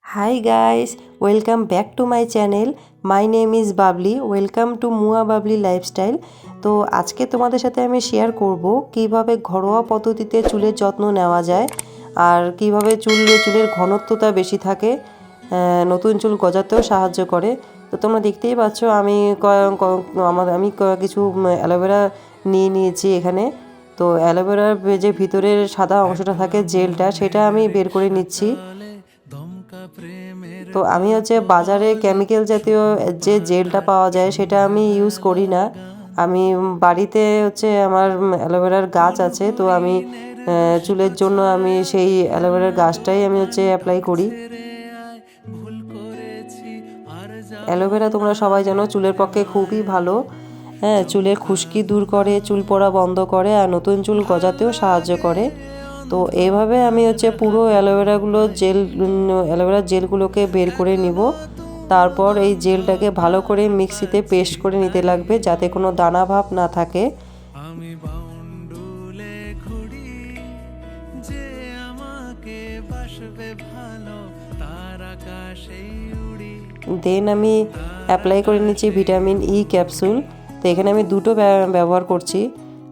Hi guys, welcome back to my channel. My name is Babli. Welcome to Mua Babli Lifestyle. তো আজকে তোমাদের সাথে আমি share করব কিভাবে ঘরোয়া পদ্ধতিতে চুলের যত্ন নেওয়া যায় আর কিভাবে চুলের ঘনত্বটা বেশি থাকে, নতুন চুল গজাতেও সাহায্য করে। তো তোমরা দেখতেই পাচ্ছ আমি কিছু অ্যালোভেরা নিয়ে নিয়েছি এখানে। তো অ্যালোভেরার যে ভিতরের সাদা অংশটা থাকে জেলটা, সেটা আমি বের করে নিচ্ছি। তো আমি বাজারে কেমিক্যাল জাতীয় যে জেলটা পাওয়া যায় সেটা আমি ইউজ করি না। আমি বাড়িতে আমার অ্যালোভেরার গাছ আছে, তো আমি চুলের জন্য আমি সেই অ্যালোভেরার গাছটাই আমি অ্যাপ্লাই করি। অ্যালোভেরা তোমরা সবাই জানো চুলের পক্ষে খুবই ভালো। হ্যাঁ, চুলের খুশকি দূর করে, চুল পড়া বন্ধ করে আর নতুন চুল গজাতেও সাহায্য করে। তো এইভাবে আমি পুরো অ্যালোভেরার জেলগুলোকে বের করে নিব। তারপর এই জেলটাকে ভালো করে মিক্সিতে পেস্ট করে নিতে লাগবে যাতে কোনো দানা ভাব না থাকে। দেন আমি অ্যাপ্লাই করে নিচ্ছি ভিটামিন ই ক্যাপসুল। তো এখানে আমি দুটো ব্যবহার করছি।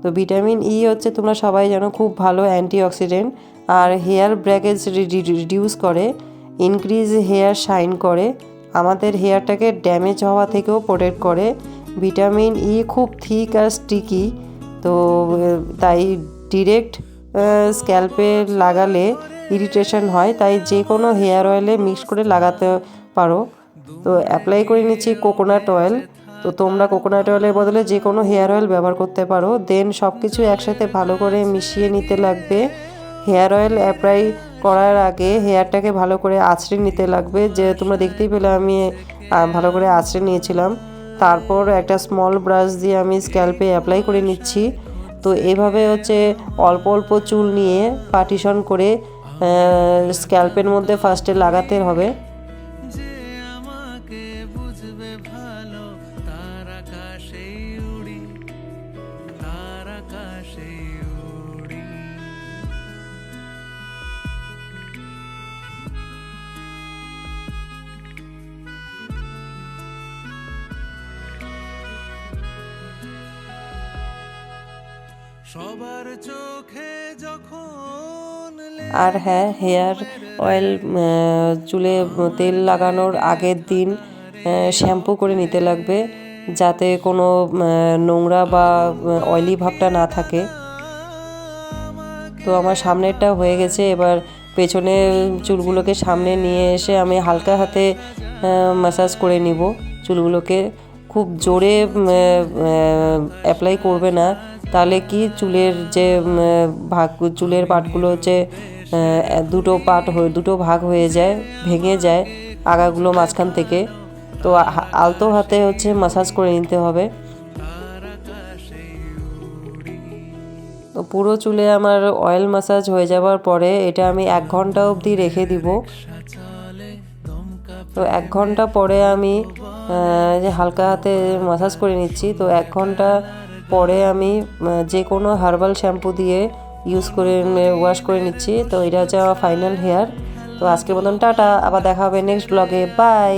তো ভিটামিন ই তোমরা সবাই জানো খুব ভালো অ্যান্টিঅক্সিডেন্ট আর হেয়ার ব্রেকেজ রিডিউস করে, ইনক্রিজ হেয়ার শাইন করে, আমাদের হেয়ারটাকে ড্যামেজ হওয়া থেকেও প্রোটেক্ট করে। ভিটামিন ই খুব থিক আর স্টিকি, তো তাই ডিরেক্ট স্ক্যাল্পে লাগালে ইরিটেশন হয়, তাই যে কোনো হেয়ার অয়েলে মিক্স করে লাগাতে পারো। তো অ্যাপ্লাই করে নিচ্ছি কোকোনাট অয়েল। তো তোমরা কোকোনাট অয়েলের বদলে যে কোনো হেয়ার অয়েল ব্যবহার করতে পারো। দেন সব কিছু একসাথে ভালো করে মিশিয়ে নিতে লাগবে। হেয়ার অয়েল অ্যাপ্লাই করার আগে হেয়ারটাকে ভালো করে আঁচড়ে নিতে লাগবে, যে তোমরা দেখতেই পেলে আমি ভালো করে আঁচড়ে নিয়েছিলাম। তারপর একটা স্মল ব্রাশ দিয়ে আমি স্ক্যাল্পে অ্যাপ্লাই করে নিচ্ছি। তো এভাবে অল্প অল্প চুল নিয়ে পার্টিশন করে স্ক্যাল্পের মধ্যে ফার্স্টে লাগাতে হবে। আর হ্যাঁ, হেয়ার অয়েল চুলে তেল লাগানোর আগের দিন শ্যাম্পু করে নিতে লাগবে যাতে কোনো নোংরা বা অয়েলি ভাবটা না থাকে। তো আমার সামনেরটা হয়ে গেছে, এবার পেছনে চুলগুলোকে সামনে নিয়ে এসে আমি হালকা হাতে ম্যাসাজ করে নিব। চুলগুলোকে খুব জোরে অ্যাপ্লাই করবে না, তাহলে কি চুলের যে চুলের পাটগুলো দুটো ভাগ হয়ে যায়, ভেঙে যায় আগাগুলো মাঝখান থেকে। তো আলতো হাতে ম্যাসাজ করে নিতে হবে। তো পুরো চুলে আমার অয়েল ম্যাসাজ হয়ে যাওয়ার পরে এটা আমি 1 ঘন্টা অবধি রেখে দিব। তো 1 ঘন্টা পরে আমি হালকা হাতে ম্যাসাজ করে নিচ্ছি। তো 1 ঘন্টা পরে আমি যে কোনো হার্বাল শ্যাম্পু দিয়ে ওয়াশ করে নিচ্ছি। তো এটা আমার ফাইনাল হেয়ার। তো আজকের মতন টাটা, আবার দেখা হবে নেক্সট ব্লগে, বাই।